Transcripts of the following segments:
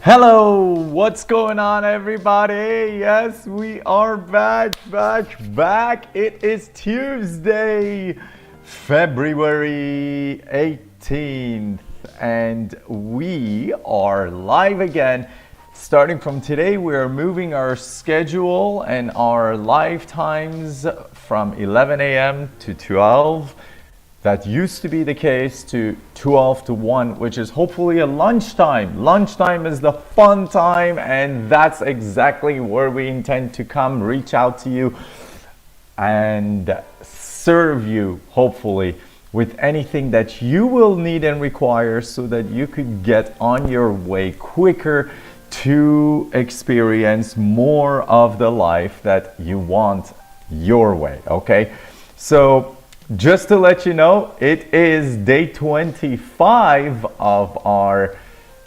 Hello, what's going on, everybody? Yes, we are back. It is Tuesday, February 18th, and we are live again. Starting from today, we are moving our schedule and our live times from 11 a.m. to 12. That used to be the case to 12 to 1, which is hopefully a lunchtime. Lunchtime is the fun time, and that's exactly where we intend to come, reach out to you, and serve you, hopefully, with anything that you will need and require so that you could get on your way quicker to experience more of the life that you want your way, okay? So, just to let you know, it is day 25 of our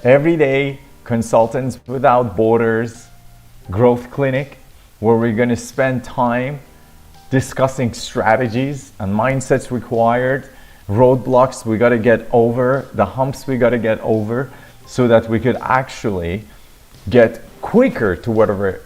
Everyday Consultants Without Borders Growth Clinic, where we're going to spend time discussing strategies and mindsets required, roadblocks we got to get over, the humps we got to get over, so that we could actually get quicker to whatever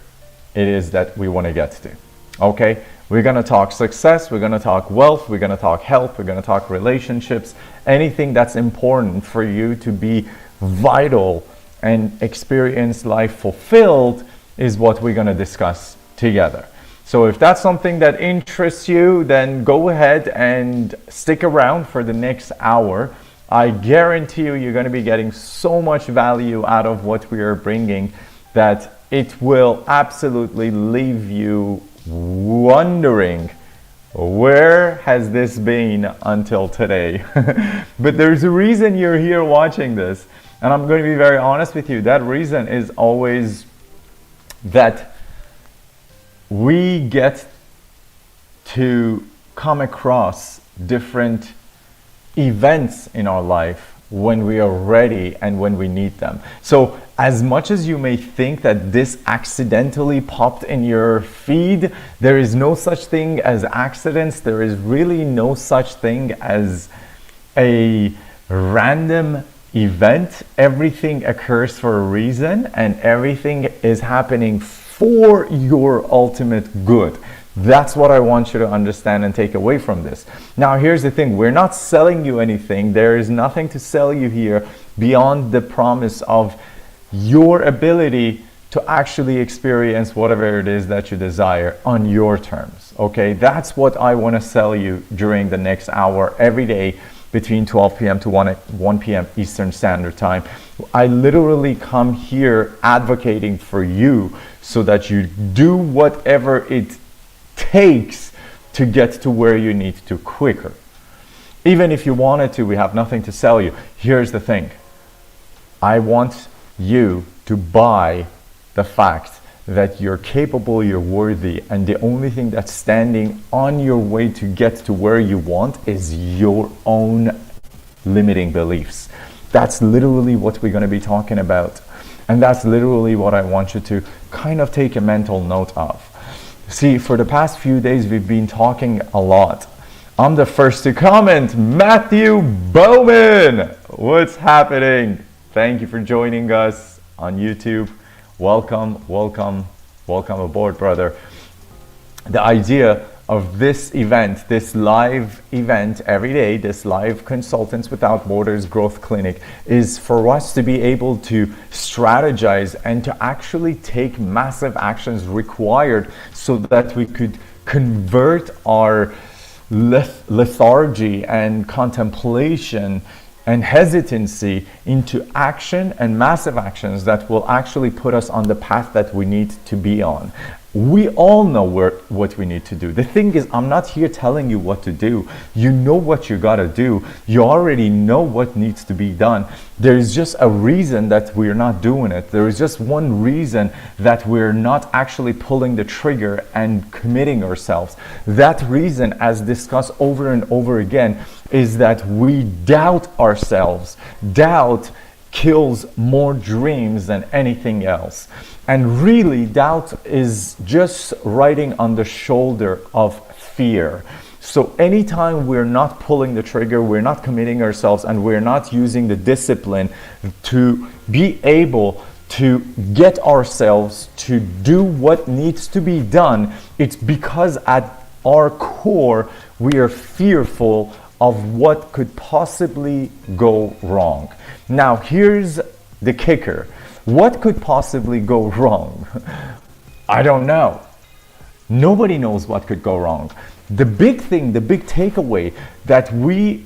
it is that we want to get to. Okay? We're going to talk success, we're going to talk wealth, we're going to talk health, we're going to talk relationships, anything that's important for you to be vital and experience life fulfilled is what we're going to discuss together. So if that's something that interests you, then go ahead and stick around for the next hour. I guarantee you're going to be getting so much value out of what we are bringing that it will absolutely leave you wondering, where has this been until today? But there's a reason you're here watching this, and I'm going to be very honest with you. That reason is always that we get to come across different events in our life when we are ready and when we need them. So as much as you may think that this accidentally popped in your feed, there is no such thing as accidents. There is really no such thing as a random event. Everything occurs for a reason, and everything is happening for your ultimate good. That's what I want you to understand and take away from this. Now, here's the thing. We're not selling you anything. There is nothing to sell you here beyond the promise of your ability to actually experience whatever it is that you desire on your terms. Okay? That's what I want to sell you during the next hour every day between 12 p.m. to 1 p.m. Eastern Standard Time. I literally come here advocating for you so that you do whatever it takes to get to where you need to quicker. Even if you wanted to, we have nothing to sell you. Here's the thing. I want you to buy the fact that you're capable, you're worthy, and the only thing that's standing on your way to get to where you want is your own limiting beliefs. That's literally what we're going to be talking about. And that's literally what I want you to kind of take a mental note of. See, for the past few days, we've been talking a lot. I'm the first to comment, Matthew Bowman. What's happening? Thank you for joining us on YouTube. Welcome aboard, brother. The idea of this event, this live event every day, this live Consultants Without Borders Growth Clinic, is for us to be able to strategize and to actually take massive actions required so that we could convert our lethargy and contemplation and hesitancy into action and massive actions that will actually put us on the path that we need to be on. We all know what we need to do. The thing is, I'm not here telling you what to do. You know what you gotta do. You already know what needs to be done. There's just a reason that we're not doing it. There is just one reason that we're not actually pulling the trigger and committing ourselves. That reason, as discussed over and over again, is that we doubt ourselves. Doubt kills more dreams than anything else. And really, doubt is just riding on the shoulder of fear. So anytime we're not pulling the trigger, we're not committing ourselves, and we're not using the discipline to be able to get ourselves to do what needs to be done, it's because at our core we are fearful of what could possibly go wrong. Now, here's the kicker. What could possibly go wrong? I don't know. Nobody knows what could go wrong. The big thing, the big takeaway that we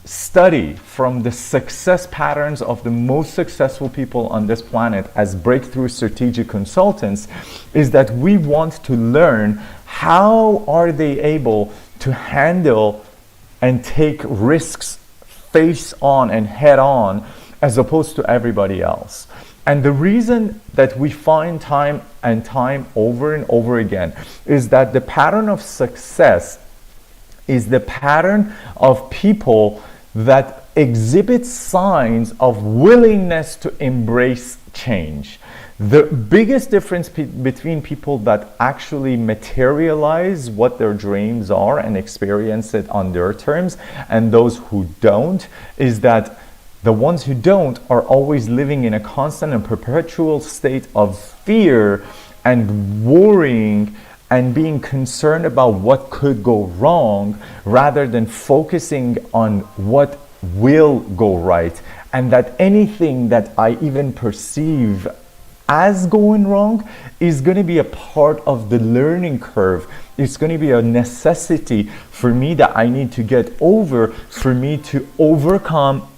study from the success patterns of the most successful people on this planet as breakthrough strategic consultants is that we want to learn how are they able to handle and take risks face on and head on as opposed to everybody else. And the reason that we find time and time over and over again is that the pattern of success is the pattern of people that exhibit signs of willingness to embrace change. The biggest difference between people that actually materialize what their dreams are and experience it on their terms and those who don't is that the ones who don't are always living in a constant and perpetual state of fear and worrying and being concerned about what could go wrong rather than focusing on what will go right, and that anything that I even perceive as going wrong is going to be a part of the learning curve. It's going to be a necessity for me that I need to get over, for me to overcome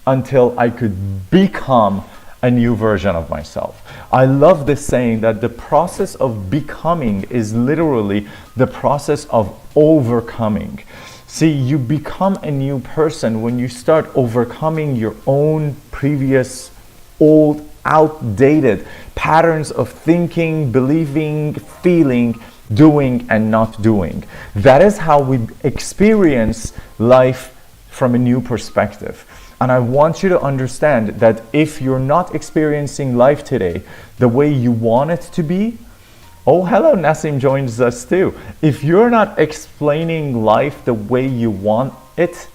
until I could become a new version of myself. I love this saying that the process of becoming is literally the process of overcoming. See, you become a new person when you start overcoming your own previous old, outdated patterns of thinking, believing, feeling, doing, and not doing. That is how we experience life from a new perspective. And I want you to understand that if you're not experiencing life today the way you want it to be, oh, hello, Nassim joins us too. If you're not explaining life the way you want it,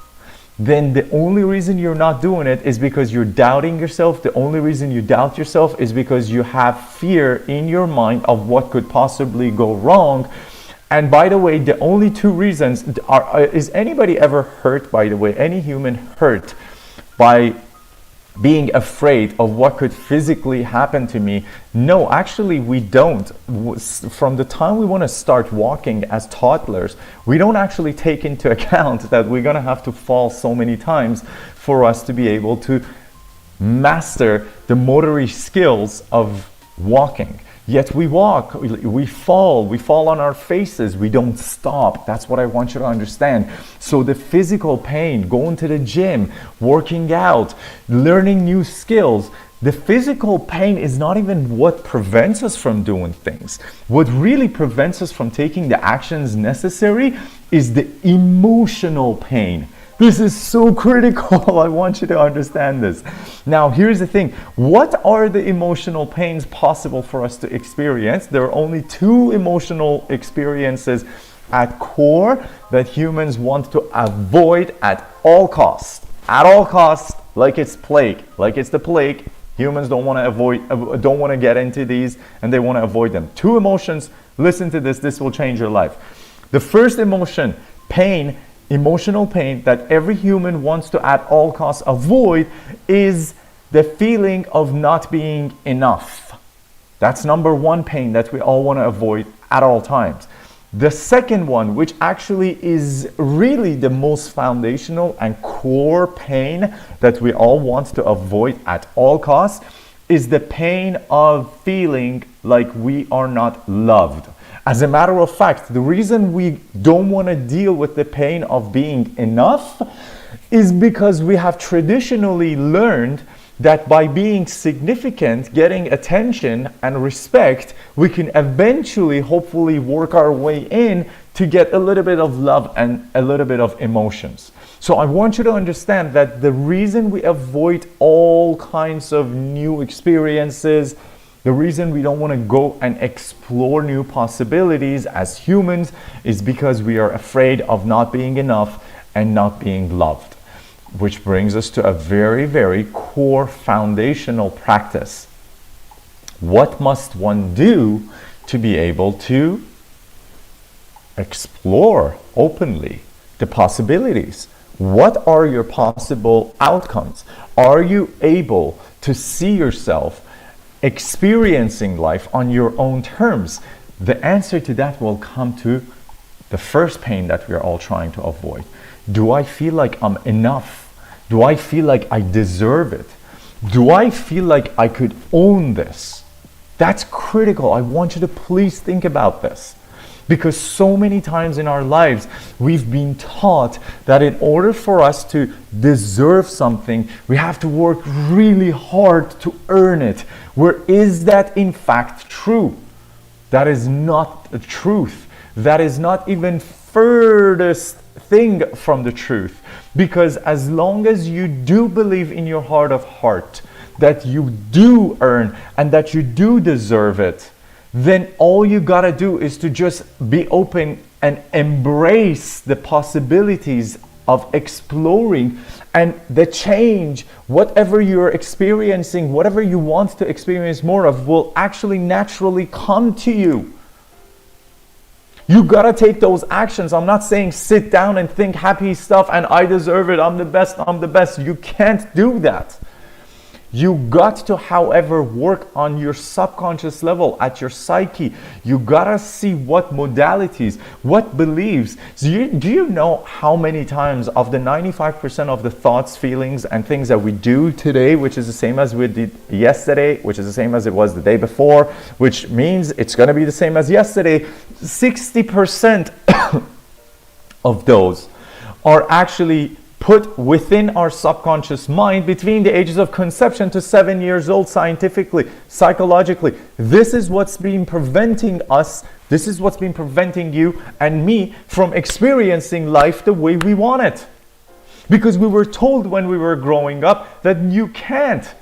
then the only reason you're not doing it is because you're doubting yourself. The only reason you doubt yourself is because you have fear in your mind of what could possibly go wrong. And by the way, the only two reasons are, is anybody ever hurt, by the way, any human hurt by being afraid of what could physically happen to me? No, actually we don't. From the time we want to start walking as toddlers, we don't actually take into account that we're going to have to fall so many times for us to be able to master the motory skills of walking. Yet we walk, we fall on our faces, we don't stop. That's what I want you to understand. So the physical pain, going to the gym, working out, learning new skills, the physical pain is not even what prevents us from doing things. What really prevents us from taking the actions necessary is the emotional pain. This is so critical. I want you to understand this. Now, here's the thing. What are the emotional pains possible for us to experience? There are only two emotional experiences at core that humans want to avoid at all costs. At all costs, like it's plague, like it's the plague. Humans don't want to get into these, and they want to avoid them. Two emotions. Listen to this. This will change your life. The first emotion, pain, emotional pain that every human wants to at all costs avoid is the feeling of not being enough. That's number one pain that we all want to avoid at all times. The second one, which actually is really the most foundational and core pain that we all want to avoid at all costs, is the pain of feeling like we are not loved. As a matter of fact, the reason we don't want to deal with the pain of being enough is because we have traditionally learned that by being significant, getting attention and respect, we can eventually, hopefully, work our way in to get a little bit of love and a little bit of emotions. So I want you to understand that the reason we avoid all kinds of new experiences, the reason we don't want to go and explore new possibilities as humans is because we are afraid of not being enough and not being loved. which brings us to a very, very core foundational practice. What must one do to be able to explore openly the possibilities? What are your possible outcomes? Are you able to see yourself experiencing life on your own terms? The answer to that will come to the first pain that we are all trying to avoid. Do I feel like I'm enough? Do I feel like I deserve it? Do I feel like I could own this? That's critical. I want you to please think about this. Because so many times in our lives, we've been taught that in order for us to deserve something, we have to work really hard to earn it. Where is that in fact true? That is not the truth. That is not even furthest thing from the truth. Because as long as you do believe in your heart of heart that you do earn and that you do deserve it, then all you gotta do is to just be open and embrace the possibilities of exploring and the change. Whatever you're experiencing, whatever you want to experience more of will actually naturally come to you. You gotta take those actions. I'm not saying sit down and think happy stuff and I deserve it, I'm the best, I'm the best. You can't do that. You got to, however, work on your subconscious level, at your psyche. You gotta see what modalities, what beliefs. Do you know how many times of the 95% of the thoughts, feelings, and things that we do today, which is the same as we did yesterday, which is the same as it was the day before, which means it's gonna be the same as yesterday, 60% of those are actually put within our subconscious mind between the ages of conception to 7 years old, scientifically, psychologically. This is what's been preventing us, this is what's been preventing you and me from experiencing life the way we want it. Because we were told when we were growing up that you can't,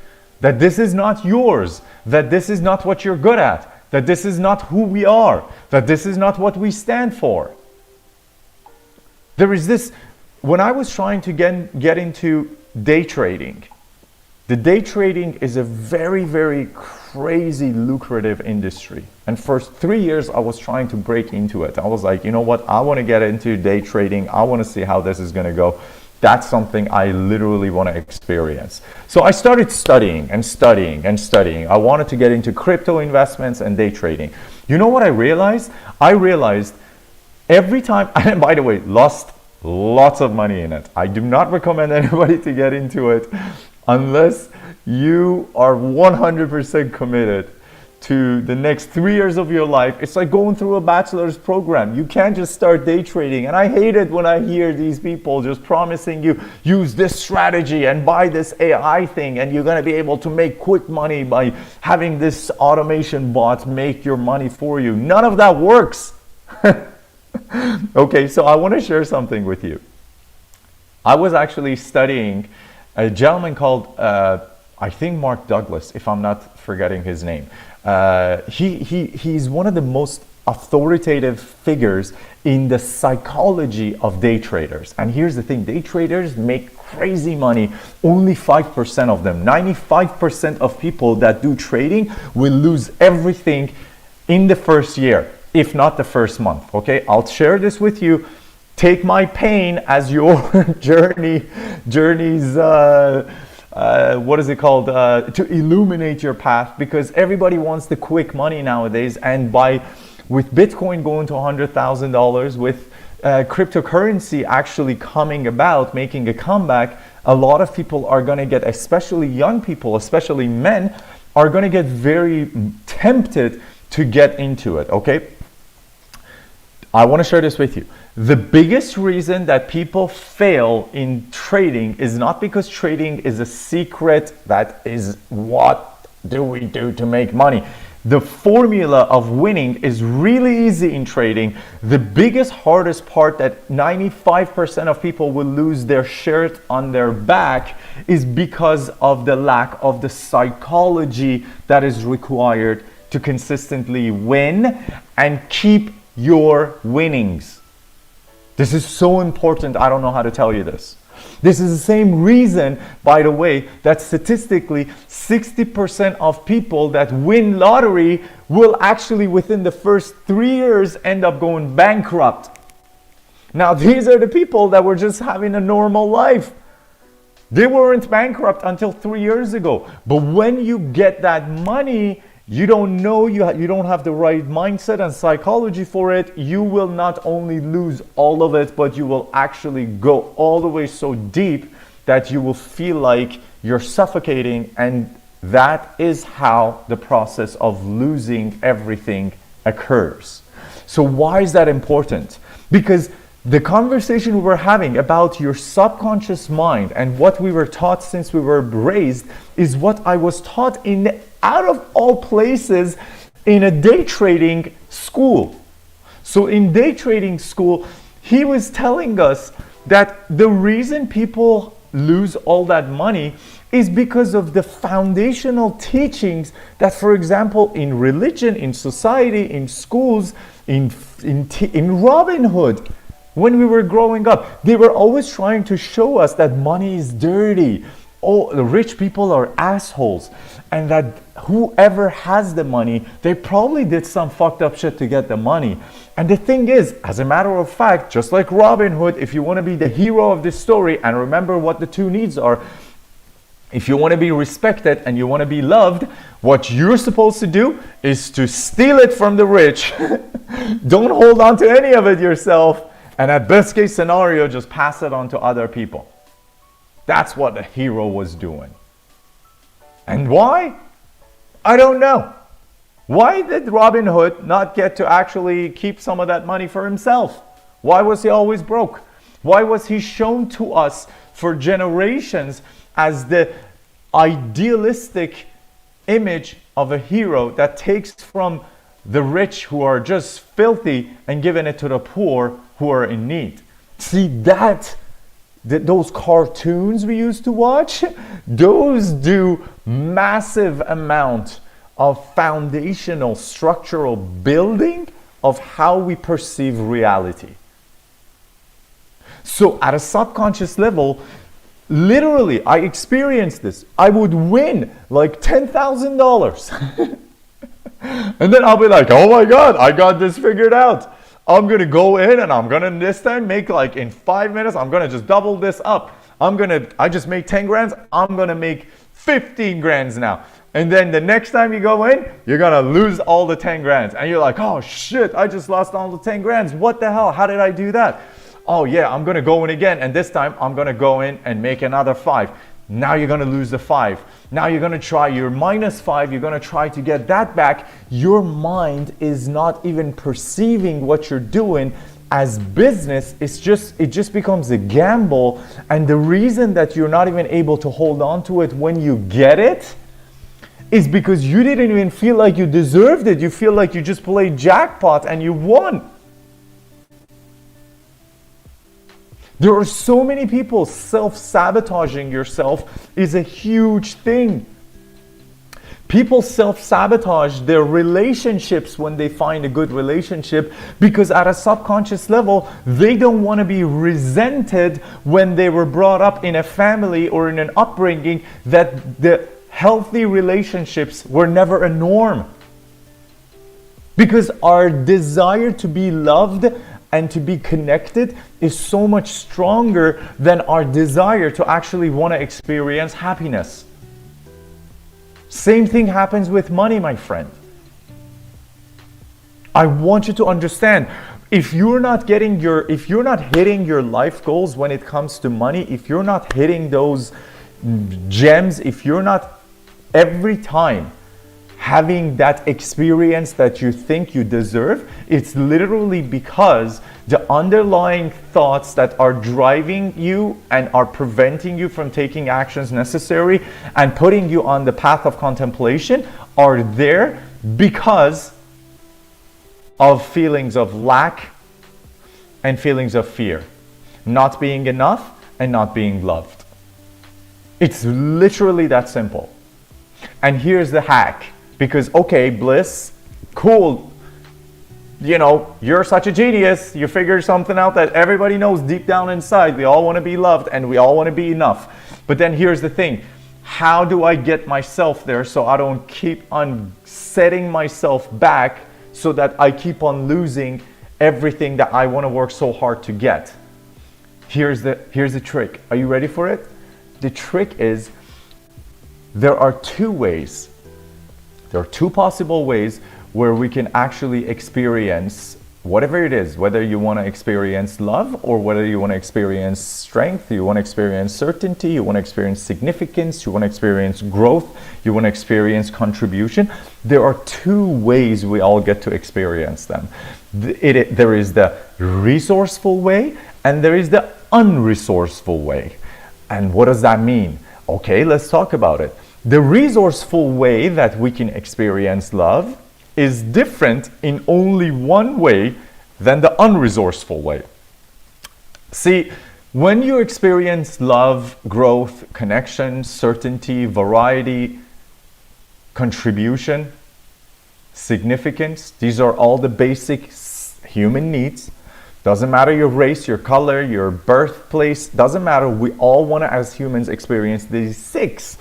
that this is not yours, that this is not what you're good at, that this is not who we are, that this is not what we stand for. There is this. When I was trying to get into day trading, the day trading is a very, very crazy lucrative industry. And for 3 years, I was trying to break into it. I was like, you know what? I want to get into day trading. I want to see how this is going to go. That's something I literally want to experience. So I started studying and studying and studying. I wanted to get into crypto investments and day trading. You know what I realized? I realized every time, and by the way, lost lots of money in it. I do not recommend anybody to get into it unless you are 100% committed to the next 3 years of your life. It's like going through a bachelor's program. You can't just start day trading. And I hate it when I hear these people just promising you, use this strategy and buy this AI thing and you're going to be able to make quick money by having this automation bot make your money for you. None of that works. Okay, so I want to share something with you. I was actually studying a gentleman called, I think Mark Douglas, if I'm not forgetting his name. He's one of the most authoritative figures in the psychology of day traders. And here's the thing, day traders make crazy money. Only 5% of them, 95% of people that do trading will lose everything in the first year, if not the first month. Okay, I'll share this with you. Take my pain as your journey's what is it called, to illuminate your path, because everybody wants the quick money nowadays. And with Bitcoin going to $100,000, with cryptocurrency actually coming about, making a comeback, a lot of people are going to get, especially young people, especially men, are going to get very tempted to get into it. Okay, I want to share this with you. The biggest reason that people fail in trading is not because trading is a secret, that is what do we do to make money. The formula of winning is really easy in trading. The biggest, hardest part that 95% of people will lose their shirt on their back is because of the lack of the psychology that is required to consistently win and keep your winnings. This is so important. I don't know how to tell you this. This is the same reason, by the way, that statistically 60% of people that win lottery will actually within the first 3 years end up going bankrupt. Now, these are the people that were just having a normal life. They weren't bankrupt until 3 years ago. But when you get that money, you don't know, you don't have the right mindset and psychology for it. You will not only lose all of it, but you will actually go all the way so deep that you will feel like you're suffocating. And that is how the process of losing everything occurs. So why is that important? Because the conversation we were having about your subconscious mind and what we were taught since we were raised is what I was taught in, out of all places, in a day trading school. So in day trading school, he was telling us that the reason people lose all that money is because of the foundational teachings that, for example, in religion, in society, in schools, in Robin Hood, when we were growing up, they were always trying to show us that money is dirty. Oh, the rich people are assholes. And that whoever has the money, they probably did some fucked up shit to get the money. And the thing is, as a matter of fact, just like Robin Hood, if you want to be the hero of this story and remember what the two needs are, if you want to be respected and you want to be loved, what you're supposed to do is to steal it from the rich. Don't hold on to any of it yourself. And at best case scenario, just pass it on to other people. That's what the hero was doing. And why? I don't know. Why did Robin Hood not get to actually keep some of that money for himself? Why was he always broke? Why was he shown to us for generations as the idealistic image of a hero that takes from the rich who are just filthy and giving it to the poor who are in need? See, those cartoons we used to watch, those do massive amount of foundational structural building of how we perceive reality. So at a subconscious level, literally, I experienced this. I would win like $10,000. And then I'll be like, oh my God, I got this figured out. I'm going to go in and I'm going to this time make like in 5 minutes, I'm going to just double this up. I just made 10 grand. I'm going to make 15 grand now. And then the next time you go in, you're going to lose all the 10 grand. And you're like, oh shit, I just lost all the 10 grand. What the hell? How did I do that? Oh yeah, I'm going to go in again. And this time I'm going to go in and make another 5. Now you're going to lose the 5. Now you're going to try your -5. You're going to try to get that back. Your mind is not even perceiving what you're doing as business. It just becomes a gamble. And the reason that you're not even able to hold on to it when you get it is because you didn't even feel like you deserved it. You feel like you just played jackpot and you won. There are so many people, self-sabotaging yourself is a huge thing. People self-sabotage their relationships when they find a good relationship because at a subconscious level, they don't want to be resented when they were brought up in a family or in an upbringing that the healthy relationships were never a norm. Because our desire to be loved and to be connected is so much stronger than our desire to actually want to experience happiness. Same thing happens with money, my friend. I want you to understand, if you're not hitting your life goals when it comes to money, if you're not hitting those gems, if you're not every time having that experience that you think you deserve, it's literally because the underlying thoughts that are driving you and are preventing you from taking actions necessary and putting you on the path of contemplation are there because of feelings of lack and feelings of fear, not being enough and not being loved. It's literally that simple. And here's the hack. Because, okay, Bliss, cool. you're such a genius. You figured something out that everybody knows deep down inside. We all want to be loved and we all want to be enough. But then here's the thing. How do I get myself there so I don't keep on setting myself back so that I keep on losing everything that I want to work so hard to get? Here's the trick. Are you ready for it? The trick is there are two ways. There are two possible ways where we can actually experience whatever it is, whether you want to experience love or whether you want to experience strength, you want to experience certainty, you want to experience significance, you want to experience growth, you want to experience contribution. There are two ways we all get to experience them. There is the resourceful way and there is the unresourceful way. And what does that mean? Okay, let's talk about it. The resourceful way that we can experience love is different in only one way than the unresourceful way. See, when you experience love, growth, connection, certainty, variety, contribution, significance, these are all the basic human needs. Doesn't matter your race, your color, your birthplace, doesn't matter. We all want to, as humans, experience these six.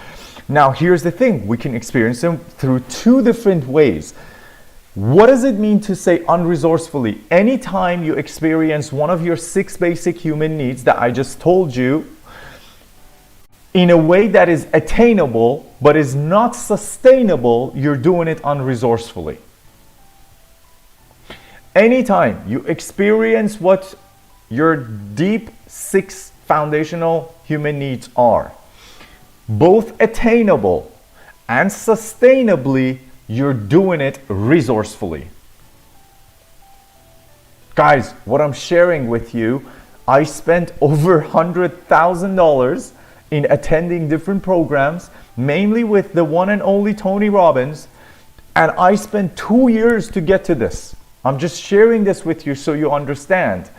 Now, here's the thing. We can experience them through two different ways. What does it mean to say unresourcefully? Anytime you experience one of your six basic human needs that I just told you in a way that is attainable but is not sustainable, you're doing it unresourcefully. Anytime you experience what your deep six foundational human needs are, both attainable and sustainably, you're doing it resourcefully. Guys, what I'm sharing with you, I spent over $100,000 in attending different programs, mainly with the one and only Tony Robbins, and I spent 2 years to get to this. I'm just sharing this with you so you understand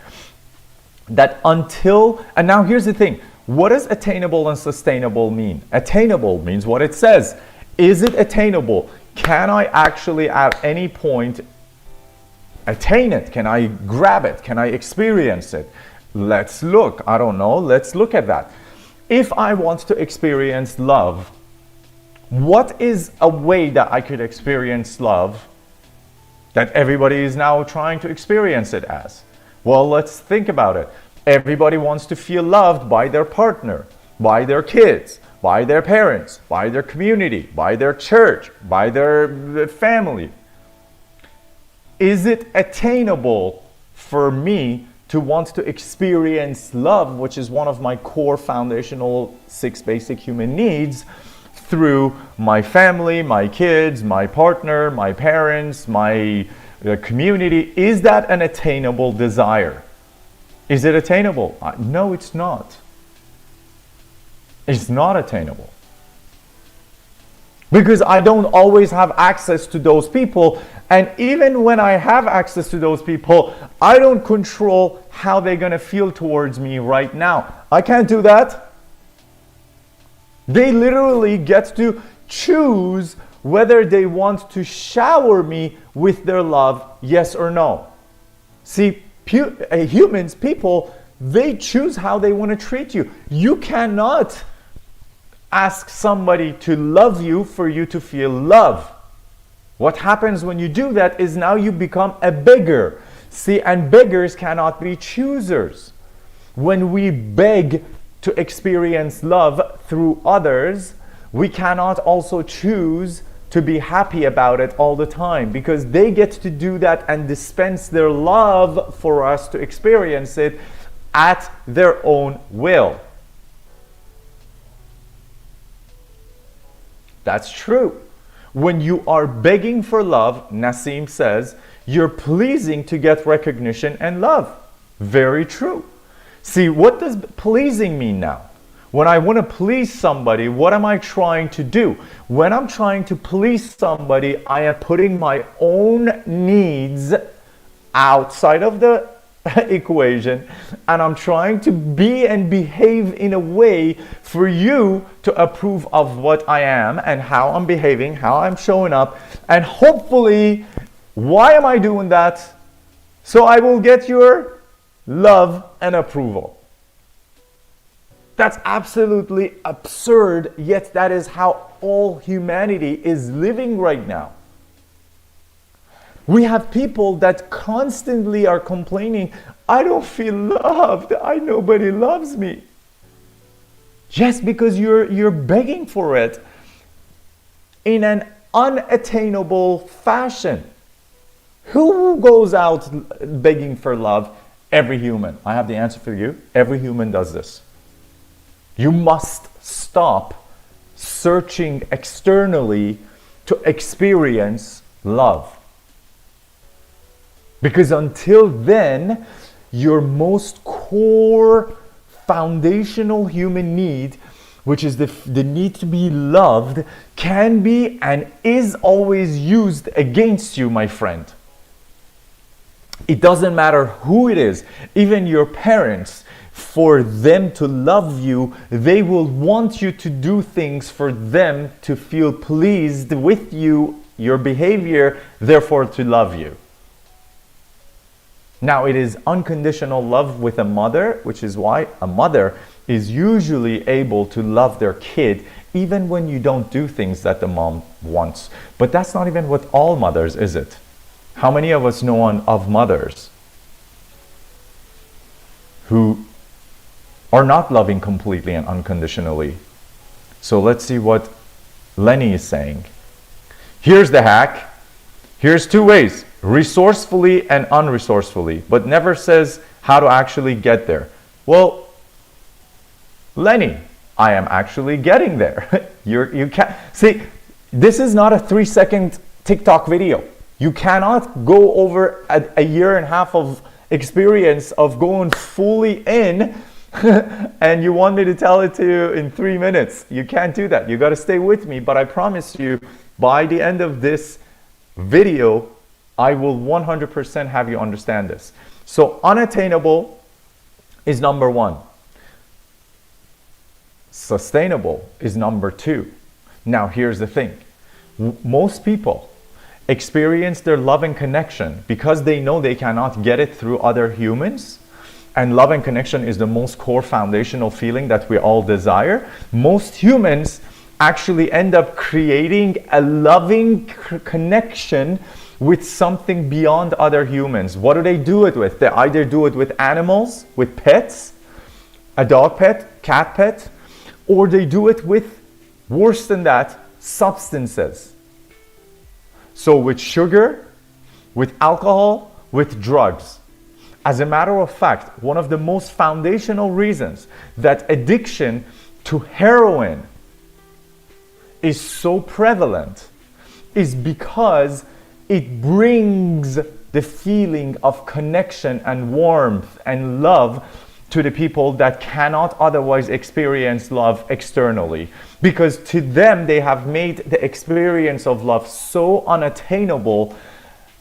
that and now here's the thing. What does attainable and sustainable mean? Attainable means what it says. Is it attainable? Can I actually at any point attain it? Can I grab it? Can I experience it? Let's look. I don't know. Let's look at that. If I want to experience love, what is a way that I could experience love that everybody is now trying to experience it as? Well, let's think about it. Everybody wants to feel loved by their partner, by their kids, by their parents, by their community, by their church, by their family. Is it attainable for me to want to experience love, which is one of my core foundational six basic human needs, through my family, my kids, my partner, my parents, my community? Is that an attainable desire? Is it attainable? No, it's not. It's not attainable. Because I don't always have access to those people. And even when I have access to those people, I don't control how they're going to feel towards me right now. I can't do that. They literally get to choose whether they want to shower me with their love, yes or no. See, humans, people, they choose how they want to treat you. You cannot ask somebody to love you for you to feel love. What happens when you do that is now you become a beggar. See, and beggars cannot be choosers. When we beg to experience love through others, we cannot also choose to be happy about it all the time, because they get to do that and dispense their love for us to experience it at their own will. That's true. When you are begging for love, Nassim says, you're pleasing to get recognition and love. Very true. See, what does pleasing mean now? When I want to please somebody, what am I trying to do? When I'm trying to please somebody, I am putting my own needs outside of the equation, and I'm trying to be and behave in a way for you to approve of what I am and how I'm behaving, how I'm showing up. And hopefully, why am I doing that? so I will get your love and approval. That's absolutely absurd, yet that is how all humanity is living right now. We have people that constantly are complaining, I don't feel loved, nobody loves me. Just because you're begging for it in an unattainable fashion. Who goes out begging for love? Every human. I have the answer for you. Every human does this. You must stop searching externally to experience love. Because until then, your most core foundational human need, which is the need to be loved, can be and is always used against you, my friend. It doesn't matter who it is, even your parents. For them to love you, they will want you to do things for them to feel pleased with you, your behavior, therefore to love you. Now, it is unconditional love with a mother, which is why a mother is usually able to love their kid even when you don't do things that the mom wants. But that's not even what all mothers, is it? How many of us know of mothers who are not loving completely and unconditionally? So let's see what Lenny is saying. Here's the hack. Here's two ways, resourcefully and unresourcefully, but never says how to actually get there. Well, Lenny, I am actually getting there. You can't see, this is not a 3-second TikTok video. You cannot go over a year and a half of experience of going fully in and you want me to tell it to you in 3 minutes. You can't do that. You got to stay with me, but I promise you by the end of this video, I will 100% have you understand this. So unattainable is number one. Sustainable is number two. Now here's the thing. Most people experience their love and connection because they know they cannot get it through other humans. And love and connection is the most core foundational feeling that we all desire. Most humans actually end up creating a loving connection with something beyond other humans. What do they do it with? They either do it with animals, with pets, a dog pet, cat pet, or they do it with, worse than that, substances. So with sugar, with alcohol, with drugs. As a matter of fact, one of the most foundational reasons that addiction to heroin is so prevalent is because it brings the feeling of connection and warmth and love to the people that cannot otherwise experience love externally. Because to them, they have made the experience of love so unattainable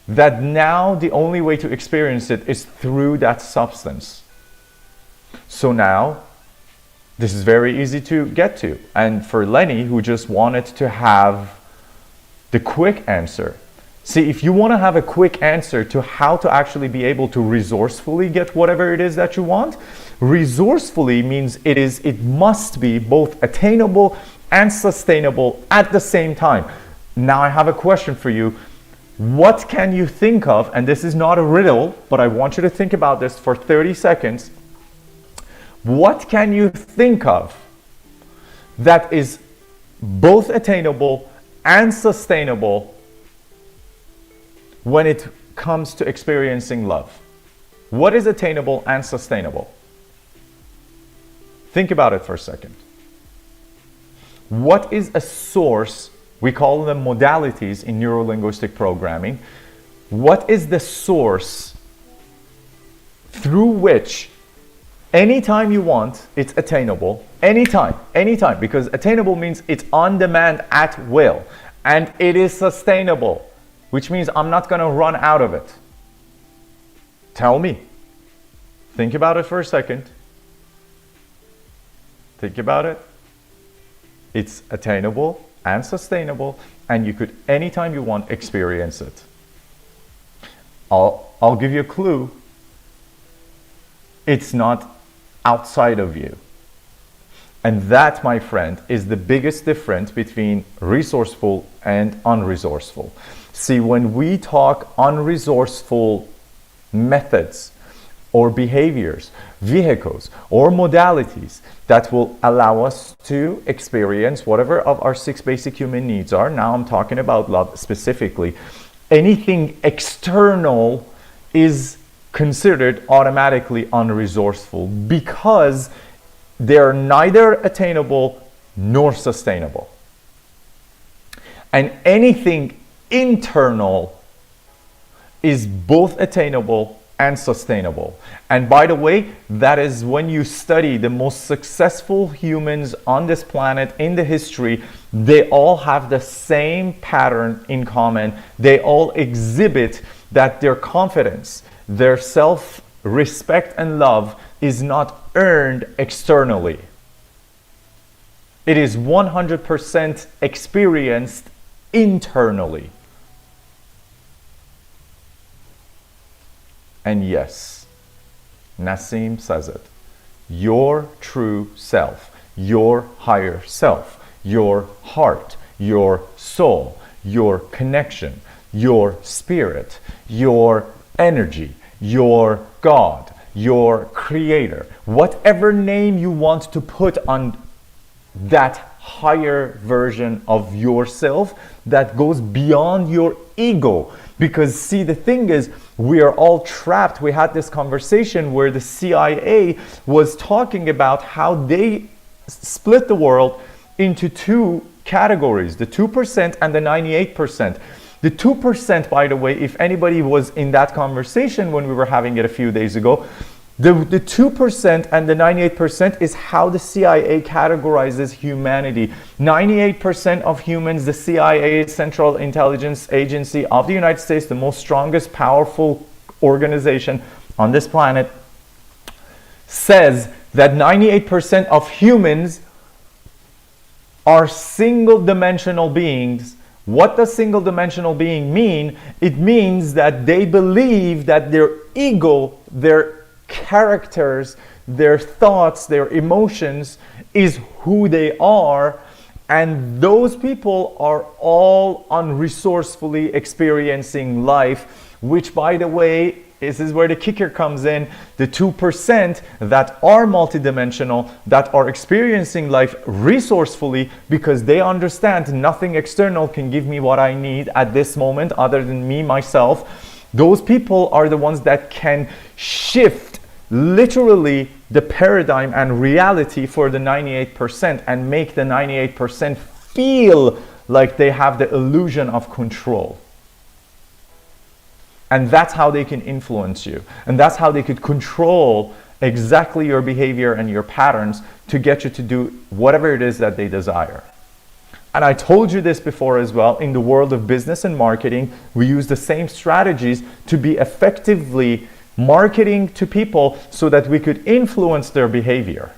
that now the only way to experience it is through that substance. So now, this is very easy to get to. And for Lenny, who just wanted to have the quick answer. See, if you want to have a quick answer to how to actually be able to resourcefully get whatever it is that you want, resourcefully means it must be both attainable and sustainable at the same time. Now I have a question for you. What can you think of, and this is not a riddle, but I want you to think about this for 30 seconds. What can you think of that is both attainable and sustainable when it comes to experiencing love? What is attainable and sustainable? Think about it for a second. What is a source? We call them modalities in neuro-linguistic programming. What is the source through which anytime you want, it's attainable? Anytime, because attainable means it's on demand at will. And it is sustainable, which means I'm not going to run out of it. Tell me. Think about it for a second. Think about it. It's attainable and sustainable, and you could anytime you want experience it. I'll I'll give you a clue. It's not outside of you. And that, my friend, is the biggest difference between resourceful and unresourceful. See, when we talk unresourceful methods or behaviors, vehicles or modalities that will allow us to experience whatever of our 6 basic human needs are, now I'm talking about love specifically, anything external is considered automatically unresourceful because they're neither attainable nor sustainable. And anything internal is both attainable and sustainable. And by the way, that is when you study the most successful humans on this planet in the history, they all have the same pattern in common. They all exhibit that their confidence, their self-respect and love is not earned externally. It is 100% experienced internally. And yes, Nassim says it. Your true self, your higher self, your heart, your soul, your connection, your spirit, your energy, your God, your creator, whatever name you want to put on that higher version of yourself that goes beyond your ego. Because see, the thing is, we are all trapped. We had this conversation where the CIA was talking about how they split the world into 2 categories, the 2% and the 98%. The 2%, by the way, if anybody was in that conversation when we were having it a few days ago, the 2% and the 98% is how the CIA categorizes humanity. 98% of humans, the CIA, Central Intelligence Agency of the United States, the most strongest, powerful organization on this planet, says that 98% of humans are single-dimensional beings. What does single-dimensional being mean? It means that they believe that their ego, their characters, their thoughts, their emotions is who they are, and those people are all unresourcefully experiencing life, which, by the way, this is where the kicker comes in. The 2% that are multidimensional, that are experiencing life resourcefully because they understand nothing external can give me what I need at this moment other than me, myself. Those people are the ones that can shift literally the paradigm and reality for the 98% and make the 98% feel like they have the illusion of control. And that's how they can influence you. And that's how they could control exactly your behavior and your patterns to get you to do whatever it is that they desire. And I told you this before as well, in the world of business and marketing, we use the same strategies to be effectively marketing to people so that we could influence their behavior.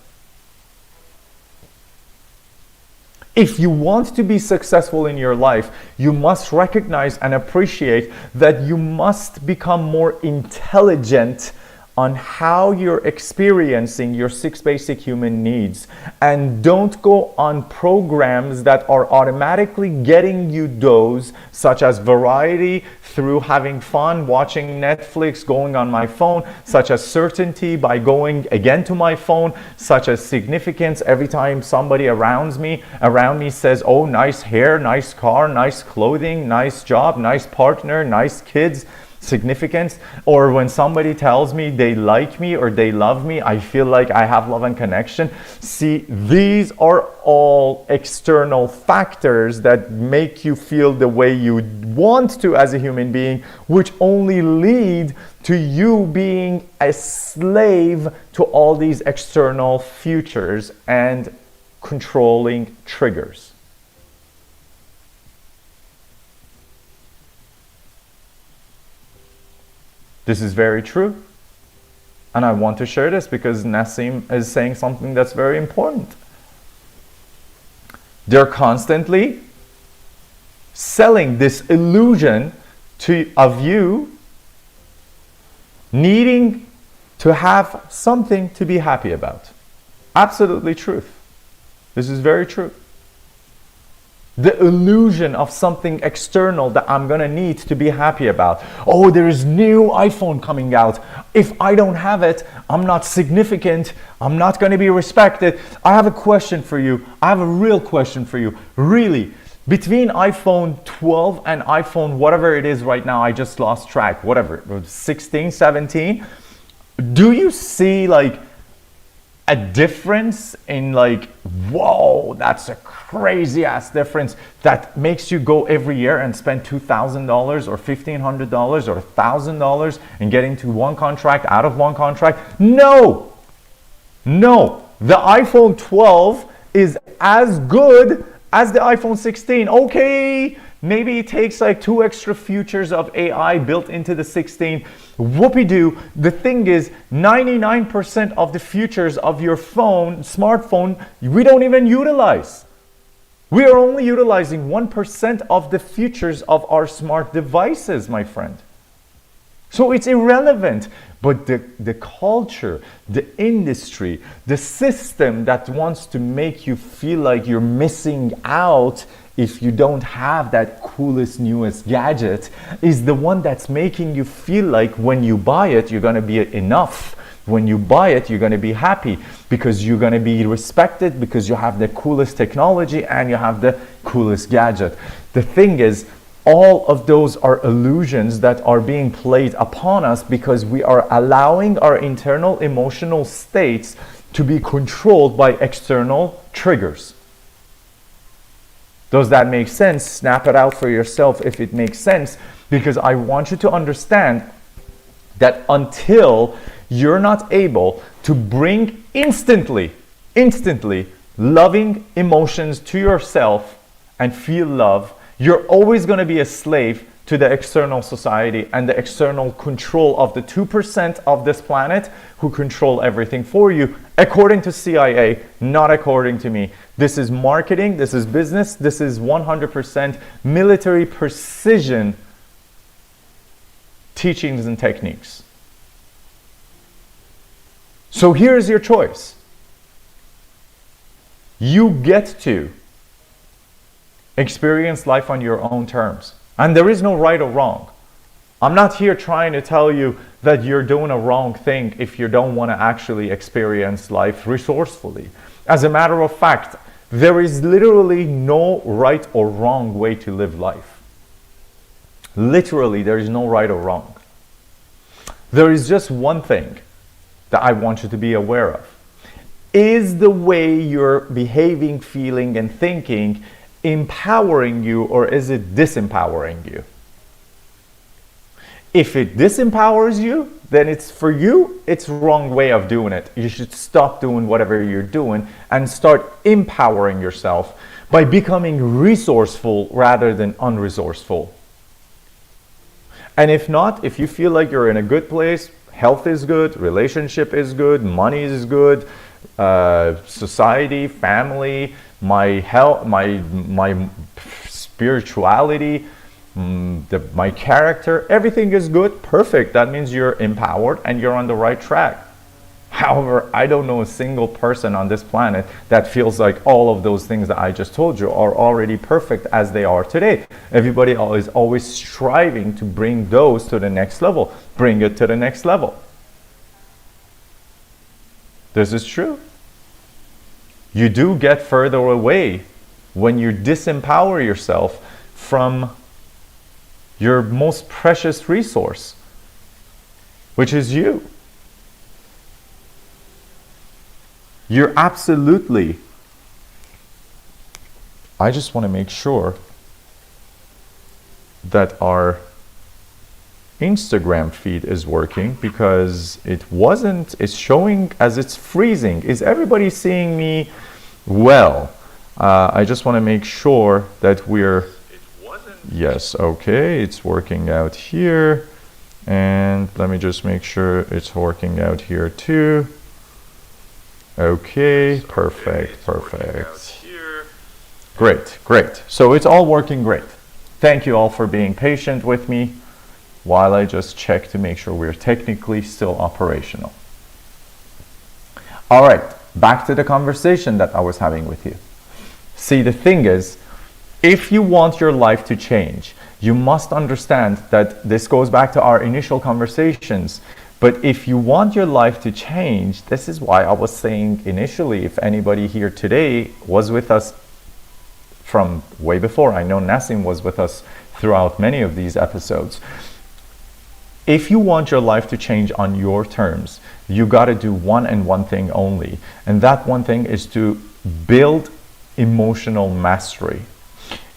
If you want to be successful in your life, you must recognize and appreciate that you must become more intelligent on how you're experiencing your 6 basic human needs, and don't go on programs that are automatically getting you those, such as variety through having fun, watching Netflix, going on my phone, such as certainty by going again to my phone, such as significance every time somebody around me says, oh, nice hair, nice car, nice clothing, nice job, nice partner, nice kids. Significance. Or when somebody tells me they like me or they love me, I feel like I have love and connection. See, these are all external factors that make you feel the way you want to as a human being, which only lead to you being a slave to all these external futures and controlling triggers. This is very true. And I want to share this because Nassim is saying something that's very important. They're constantly selling this illusion of you needing to have something to be happy about. Absolutely truth. This is very true. The illusion of something external that I'm gonna need to be happy about. Oh, there is new iPhone coming out. If I don't have it, I'm not significant. I'm not gonna be respected. I have a question for you. I have a real question for you. Really, between iPhone 12 and iPhone, whatever it is right now, I just lost track, whatever, 16, 17, do you see like a difference in like, whoa, that's a crazy ass difference that makes you go every year and spend $2,000 or $1,500 or $1,000 and get into one contract, out of one contract? No, the iPhone 12 is as good as the iPhone 16. Okay, maybe it takes like 2 extra features of AI built into the 16. Whoopie-doo. The thing is, 99% of the features of your smartphone, we don't even utilize. We are only utilizing 1% of the features of our smart devices, my friend. So it's irrelevant. But the culture, the industry, the system that wants to make you feel like you're missing out if you don't have that coolest, newest gadget is the one that's making you feel like when you buy it, you're gonna be enough. When you buy it, you're gonna be happy because you're gonna be respected because you have the coolest technology and you have the coolest gadget. The thing is, all of those are illusions that are being played upon us because we are allowing our internal emotional states to be controlled by external triggers. Does that make sense? Snap it out for yourself if it makes sense, because I want you to understand that until you're not able to bring instantly loving emotions to yourself and feel love, you're always going to be a slave to the external society and the external control of the 2% of this planet who control everything for you, according to CIA, not according to me. This is marketing, this is business, this is 100% military precision teachings and techniques. So here's your choice. You get to experience life on your own terms. And there is no right or wrong. I'm not here trying to tell you that you're doing a wrong thing if you don't want to actually experience life resourcefully. As a matter of fact, there is literally no right or wrong way to live life. Literally, there is no right or wrong. There is just one thing that I want you to be aware of. Is the way you're behaving, feeling, and thinking empowering you, or is it disempowering you? If it disempowers you, then it's for you, it's the wrong way of doing it. You should stop doing whatever you're doing and start empowering yourself by becoming resourceful rather than unresourceful. And if not, if you feel like you're in a good place, health is good, relationship is good, money is good, society, family, my health, my spirituality, my character, everything is good, perfect. That means you're empowered and you're on the right track. However, I don't know a single person on this planet that feels like all of those things that I just told you are already perfect as they are today. Everybody is always striving to bring those to the next level. Bring it to the next level. This is true. You do get further away when you disempower yourself from your most precious resource, which is you. You're absolutely, I just want to make sure that our Instagram feed is working because it's showing as it's freezing. Is everybody seeing me well? I just want to make sure that yes, okay, it's working out here. And let me just make sure it's working out here too. Okay, perfect. Great. So it's all working great. Thank you all for being patient with me. while I just check to make sure we're technically still operational. All right, back to the conversation that I was having with you. See, the thing is, if you want your life to change, you must understand that this goes back to our initial conversations. But if you want your life to change, this is why I was saying initially, if anybody here today was with us from way before, I know Nassim was with us throughout many of these episodes. If you want your life to change on your terms, you got to do one thing only. And that one thing is to build emotional mastery.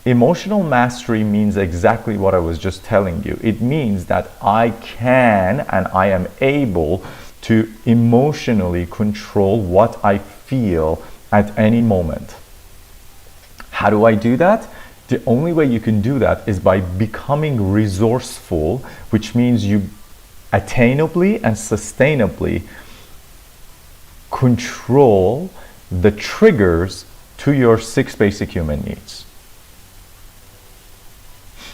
Emotional mastery means exactly what I was just telling you. It means that I can and I am able to emotionally control what I feel at any moment. How do I do that? The only way you can do that is by becoming resourceful, which means you attainably and sustainably control the triggers to your 6 basic human needs.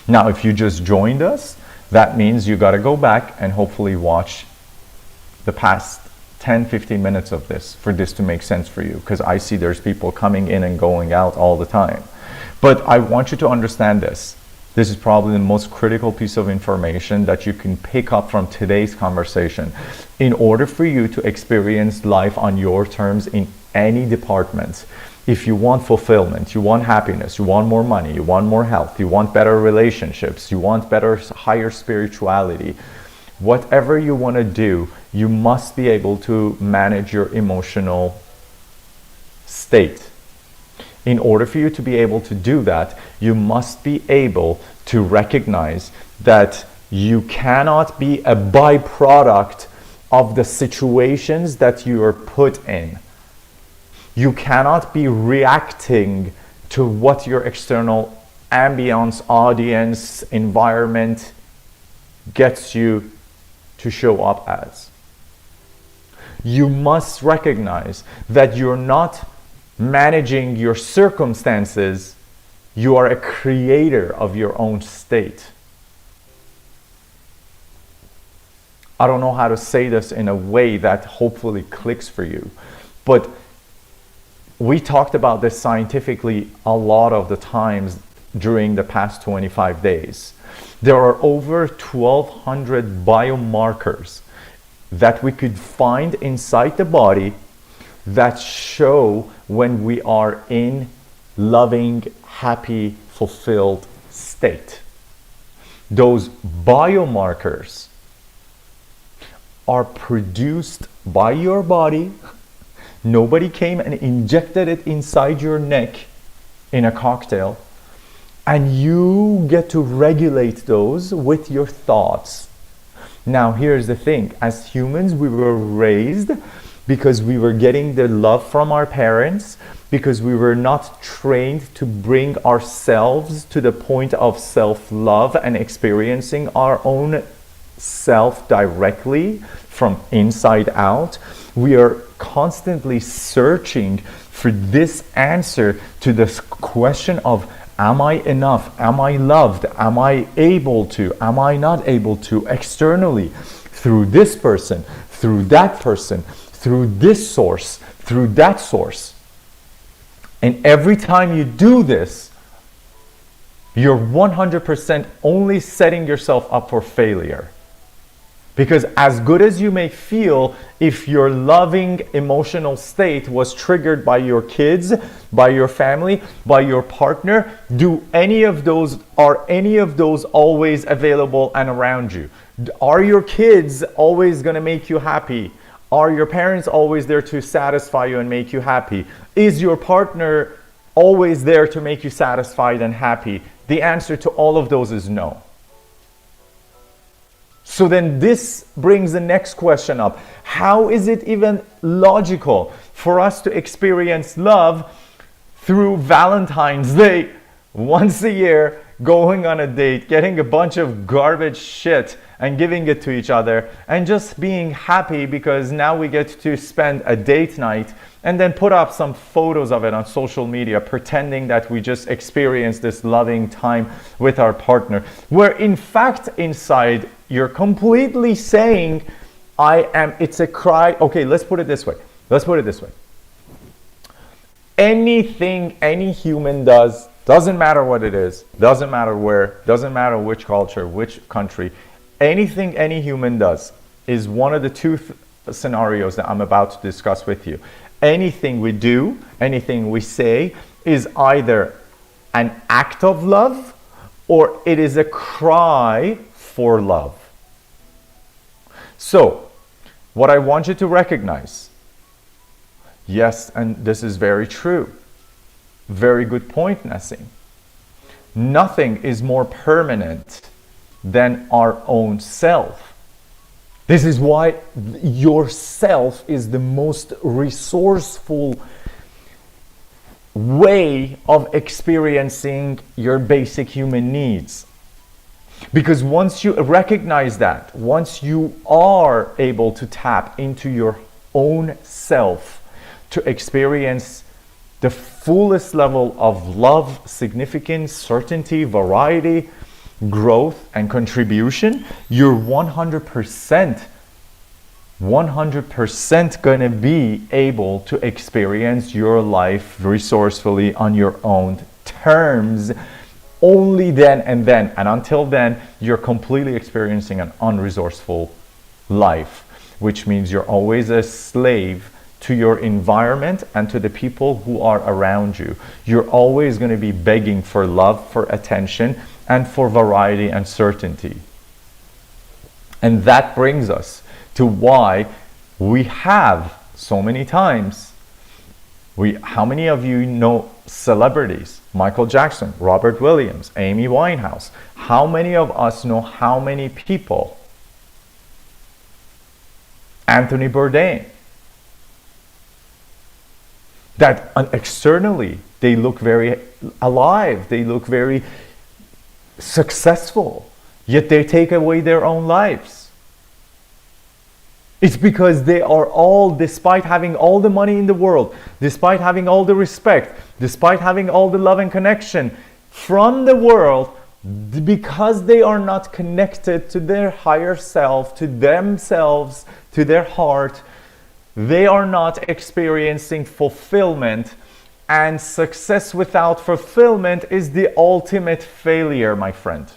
Now, if you just joined us, that means you got to go back and hopefully watch the past 10-15 minutes of this for this to make sense for you, because I see there's people coming in and going out all the time. But I want you to understand this. This is probably the most critical piece of information that you can pick up from today's conversation. In order for you to experience life on your terms in any department, if you want fulfillment, you want happiness, you want more money, you want more health, you want better relationships, you want better, higher spirituality, whatever you want to do, you must be able to manage your emotional state. In order for you to be able to do that, you must be able to recognize that you cannot be a byproduct of the situations that you are put in. You cannot be reacting to what your external ambience, audience, environment gets you to show up as. You must recognize that you're not managing your circumstances, you are a creator of your own state. I don't know how to say this in a way that hopefully clicks for you, but we talked about this scientifically a lot of the times during the past 25 days. There are over 1,200 biomarkers that we could find inside the body that show when we are in loving, happy, fulfilled state. Those biomarkers are produced by your body. Nobody came and injected it inside your neck in a cocktail, and you get to regulate those with your thoughts. Now, here's the thing. As humans, we were raised because we were getting the love from our parents, because we were not trained to bring ourselves to the point of self-love and experiencing our own self directly from inside out. We are constantly searching for this answer to this question of, am I enough? Am I loved? Am I able to? Am I not able to? Externally, through this person, through that person, through this source, through that source. And every time you do this, you're 100% only setting yourself up for failure. Because as good as you may feel, if your loving emotional state was triggered by your kids, by your family, by your partner, are any of those always available and around you? Are your kids always going to make you happy? Are your parents always there to satisfy you and make you happy? Is your partner always there to make you satisfied and happy? The answer to all of those is no. So then this brings the next question up. How is it even logical for us to experience love through Valentine's Day once a year, going on a date, getting a bunch of garbage shit and giving it to each other, and just being happy because now we get to spend a date night and then put up some photos of it on social media, pretending that we just experienced this loving time with our partner, where in fact inside You're completely saying, it's a cry. Okay, let's put it this way. Anything any human does, doesn't matter what it is, doesn't matter where, doesn't matter which culture, which country, anything any human does is one of the two scenarios that I'm about to discuss with you. Anything we do, anything we say is either an act of love or it is a cry for love. So, what I want you to recognize, yes, and this is very true. Very good point, Nassim. Nothing is more permanent than our own self. This is why yourself is the most resourceful way of experiencing your basic human needs. Because once you recognize that, once you are able to tap into your own self to experience the fullest level of love, significance, certainty, variety, growth, and contribution, you're 100% gonna be able to experience your life resourcefully on your own terms. Only then and until then, you're completely experiencing an unresourceful life, which means you're always a slave to your environment and to the people who are around you. You're always going to be begging for love, for attention, and for variety and certainty. And that brings us to why we have so many times, how many of you know celebrities? Michael Jackson, Robert Williams, Amy Winehouse. How many of us know how many people? Anthony Bourdain. That externally they look very alive, they look very successful, yet they take away their own lives. It's because they are all, despite having all the money in the world, despite having all the respect, despite having all the love and connection from the world, because they are not connected to their higher self, to themselves, to their heart, they are not experiencing fulfillment. And success without fulfillment is the ultimate failure, my friend.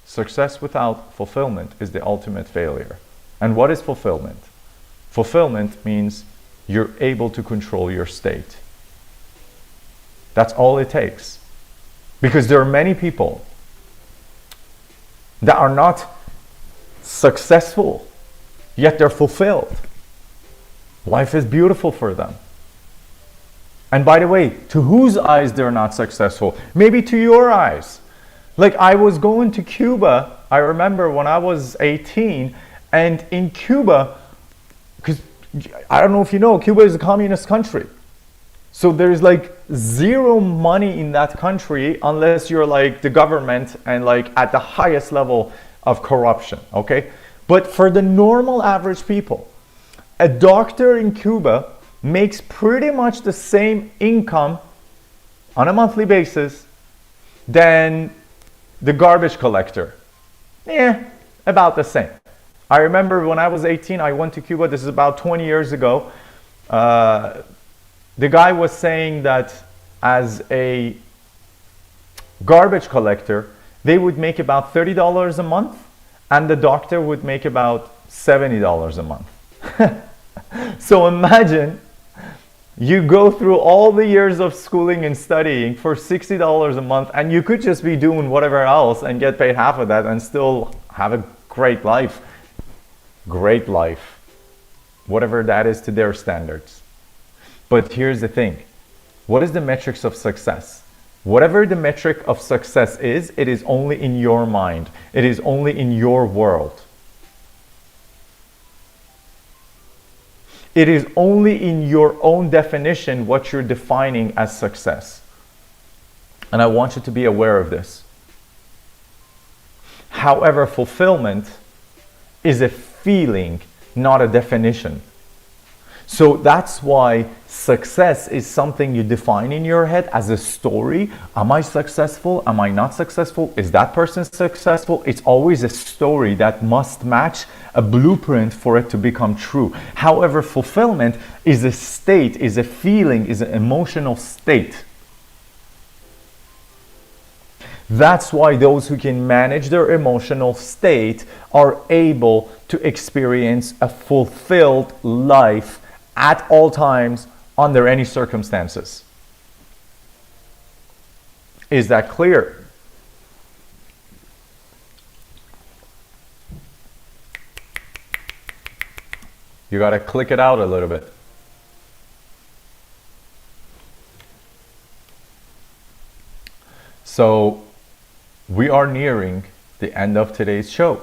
Success without fulfillment is the ultimate failure. And what is fulfillment? Fulfillment means you're able to control your state. That's all it takes. Because there are many people that are not successful, yet they're fulfilled. Life is beautiful for them. And by the way, to whose eyes they're not successful? Maybe to your eyes. Like I was going to Cuba, I remember when I was 18, and in Cuba, because I don't know if you know, Cuba is a communist country. So there's like zero money in that country unless you're like the government and like at the highest level of corruption, okay? But for the normal average people, a doctor in Cuba makes pretty much the same income on a monthly basis than the garbage collector. About the same. I remember when I was 18, I went to Cuba, this is about 20 years ago. The guy was saying that as a garbage collector, they would make about $30 a month, and the doctor would make about $70 a month. So imagine you go through all the years of schooling and studying for $60 a month, and you could just be doing whatever else and get paid half of that and still have a great life. Great life. Whatever that is to their standards. But here's the thing. What is the metrics of success? Whatever the metric of success is, it is only in your mind. It is only in your world. It is only in your own definition what you're defining as success. And I want you to be aware of this. However, fulfillment is a feeling, not a definition. So that's why success is something you define in your head as a story. Am I successful? Am I not successful? Is that person successful? It's always a story that must match a blueprint for it to become true. However, fulfillment is a state, is a feeling, is an emotional state. That's why those who can manage their emotional state are able to experience a fulfilled life at all times, under any circumstances. Is that clear? You got to click it out a little bit. So we are nearing the end of today's show.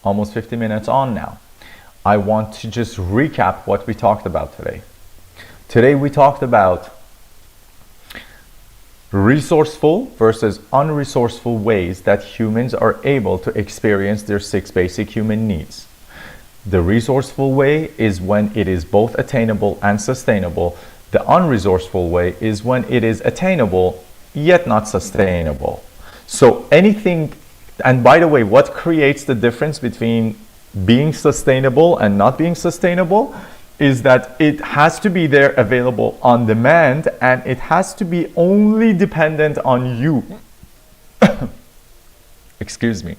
Almost 50 minutes on now. I want to just recap what we talked about today. Today we talked about resourceful versus unresourceful ways that humans are able to experience their 6 basic human needs. The resourceful way is when it is both attainable and sustainable. The unresourceful way is when it is attainable yet not sustainable. So anything, and by the way, what creates the difference between being sustainable and not being sustainable is that it has to be there available on demand, and it has to be only dependent on you. Excuse me.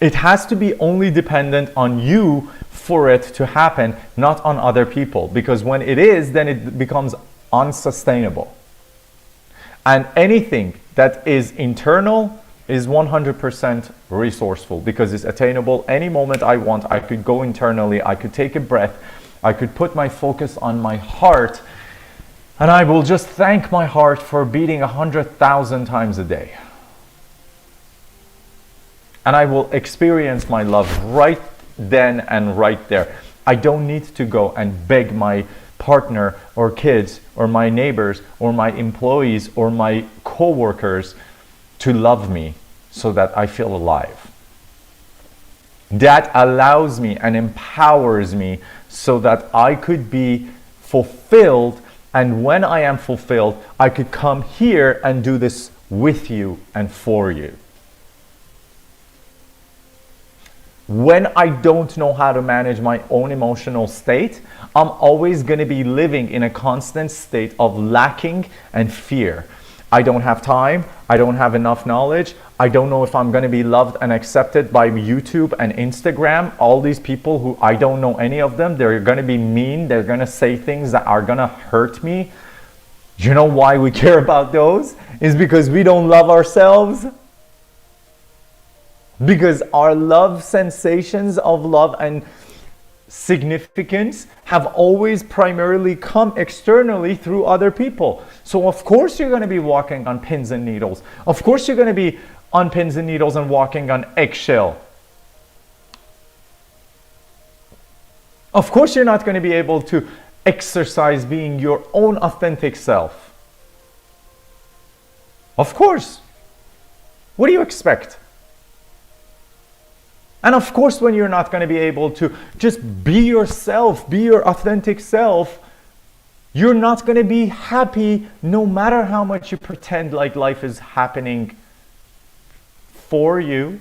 It has to be only dependent on you for it to happen, not on other people, because when it is, then it becomes unsustainable. And anything that is internal is 100% resourceful, because it's attainable any moment I want. I could go internally, I could take a breath, I could put my focus on my heart, and I will just thank my heart for beating 100,000 times a day. And I will experience my love right then and right there. I don't need to go and beg my partner or kids or my neighbors or my employees or my co-workers to love me so that I feel alive. That allows me and empowers me so that I could be fulfilled, and when I am fulfilled, I could come here and do this with you and for you. When I don't know how to manage my own emotional state, I'm always going to be living in a constant state of lacking and fear. I don't have time, I don't have enough knowledge, I don't know if I'm going to be loved and accepted by YouTube and Instagram. All these people who I don't know any of them, they're going to be mean, they're going to say things that are going to hurt me. You know why we care about those? Is because we don't love ourselves. Because our love sensations of love and significance have always primarily come externally through other people. So of course you're going to be walking on pins and needles. Of course you're going to be on pins and needles and walking on eggshell. Of course you're not going to be able to exercise being your own authentic self. Of course. What do you expect? And of course, when you're not going to be able to just be yourself, be your authentic self, you're not going to be happy no matter how much you pretend like life is happening for you.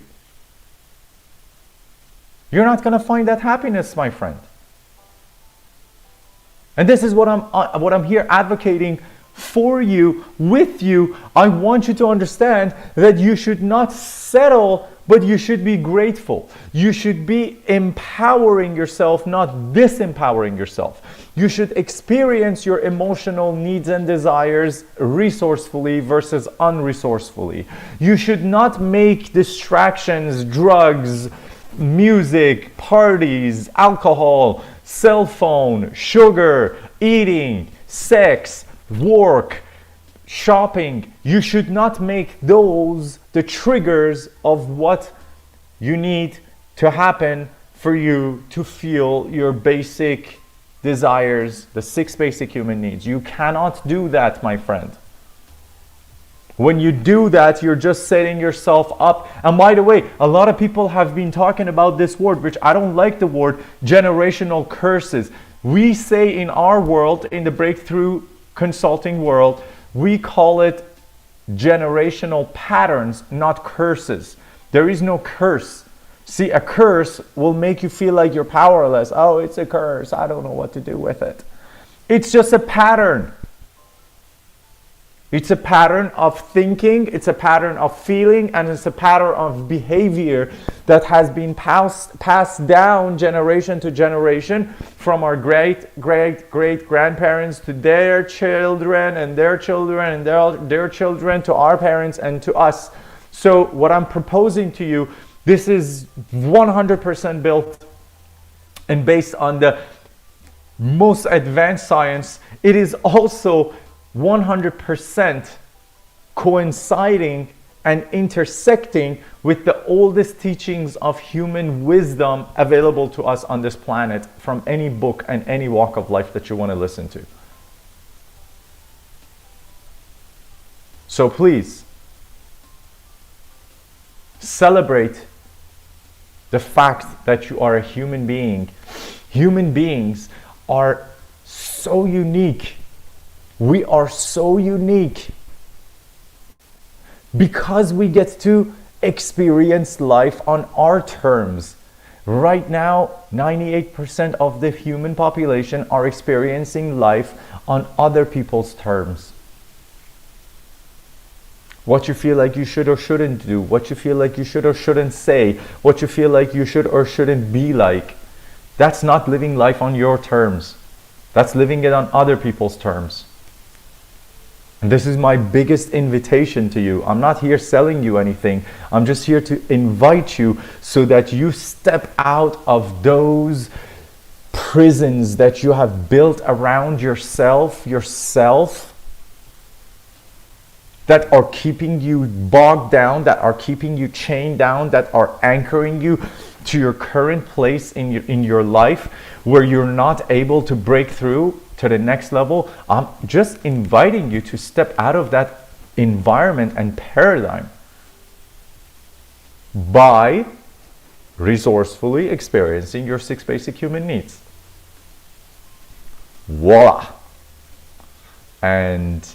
You're not going to find that happiness, my friend. And this is what I'm here advocating for you, with you. I want you to understand that you should not settle, but you should be grateful. You should be empowering yourself, not disempowering yourself. You should experience your emotional needs and desires resourcefully versus unresourcefully. You should not make distractions, drugs, music, parties, alcohol, cell phone, sugar, eating, sex, work, shopping. You should not make those the triggers of what you need to happen for you to feel your basic desires, the 6 basic human needs. You cannot do that, my friend. When you do that, you're just setting yourself up. And by the way, a lot of people have been talking about this word, which I don't like the word, generational curses. We say in our world, in the breakthrough consulting world, we call it generational patterns, not curses. There is no curse. See, a curse will make you feel like you're powerless. Oh, it's a curse. I don't know what to do with it. It's just a pattern. It's a pattern of thinking, it's a pattern of feeling, and it's a pattern of behavior that has been passed down generation to generation from our great-great-great-grandparents to their children and their children and their children to our parents and to us. So what I'm proposing to you, this is 100% built and based on the most advanced science. It is also 100% coinciding and intersecting with the oldest teachings of human wisdom available to us on this planet from any book and any walk of life that you want to listen to. So please, celebrate the fact that you are a human being. Human beings are so unique. We are so unique because we get to experience life on our terms. Right now, 98% of the human population are experiencing life on other people's terms. What you feel like you should or shouldn't do, what you feel like you should or shouldn't say, what you feel like you should or shouldn't be like. That's not living life on your terms. That's living it on other people's terms. And this is my biggest invitation to you. I'm not here selling you anything. I'm just here to invite you so that you step out of those prisons that you have built around yourself, that are keeping you bogged down, that are keeping you chained down, that are anchoring you to your current place in your life where you're not able to break through to the next level. I'm just inviting you to step out of that environment and paradigm by resourcefully experiencing your 6 basic human needs. Voila! And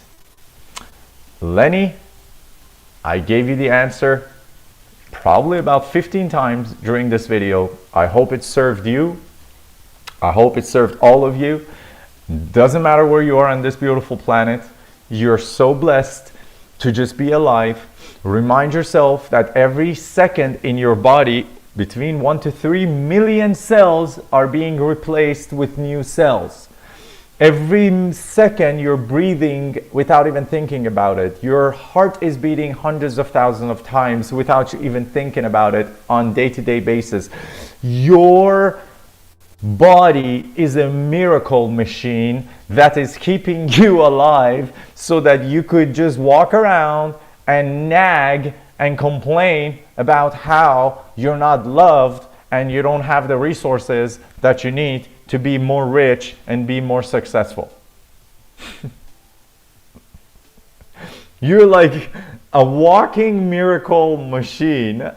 Lenny, I gave you the answer probably about 15 times during this video. I hope it served you. I hope it served all of you. Doesn't matter where you are on this beautiful planet. You're so blessed to just be alive. Remind yourself that every second in your body, between 1 to 3 million cells are being replaced with new cells. Every second you're breathing without even thinking about it. Your heart is beating hundreds of thousands of times without you even thinking about it on day-to-day basis. Your body is a miracle machine that is keeping you alive so that you could just walk around and nag and complain about how you're not loved and you don't have the resources that you need to be more rich and be more successful. You're like a walking miracle machine.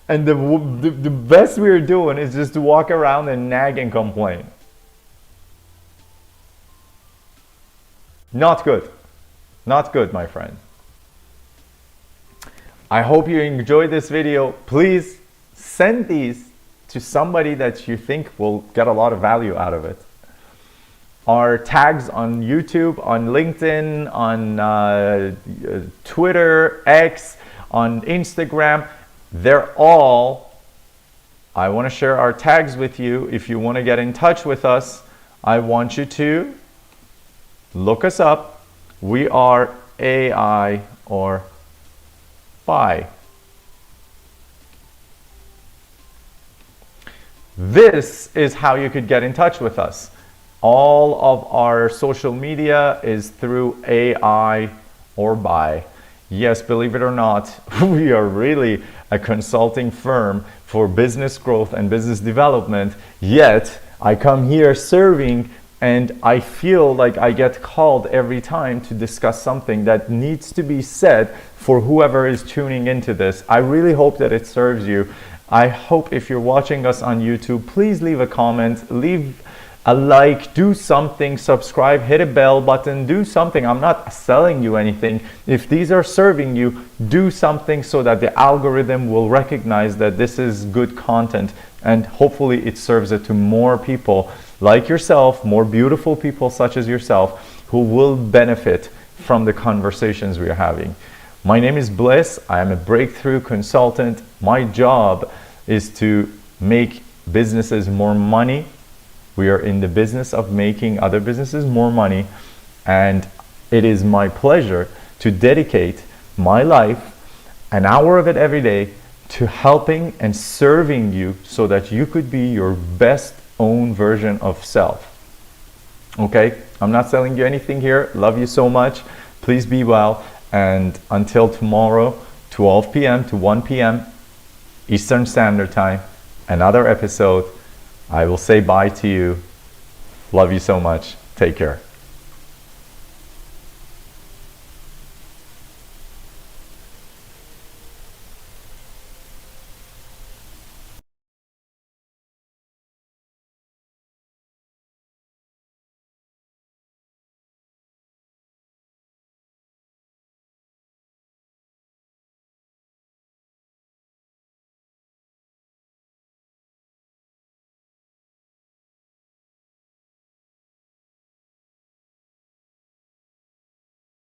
And the best we're doing is just to walk around and nag and complain. Not good. Not good, my friend. I hope you enjoyed this video. Please send these to somebody that you think will get a lot of value out of it. Our tags on YouTube, on LinkedIn, on Twitter, X, on Instagram, they're all, I want to share our tags with you. If you want to get in touch with us, I want you to look us up. We are AI or Bi. This is how you could get in touch with us. All of our social media is through AI or Bi. Yes, believe it or not, we are really a consulting firm for business growth and business development. Yet, I come here serving and I feel like I get called every time to discuss something that needs to be said for whoever is tuning into this. I really hope that it serves you. I hope if you're watching us on YouTube, please leave a comment, leave a like, do something, subscribe, hit a bell button, do something. I'm not selling you anything. If these are serving you, do something so that the algorithm will recognize that this is good content, and hopefully it serves it to more people like yourself, more beautiful people such as yourself, who will benefit from the conversations we are having. My name is Bliss. I am a breakthrough consultant. My job is to make businesses more money. We are in the business of making other businesses more money, and it is my pleasure to dedicate my life, an hour of it every day, to helping and serving you so that you could be your best own version of self. Okay? I'm not selling you anything here. Love you so much. Please be well. And until tomorrow, 12 p.m. to 1 p.m. Eastern Standard Time, another episode. I will say bye to you. Love you so much. Take care.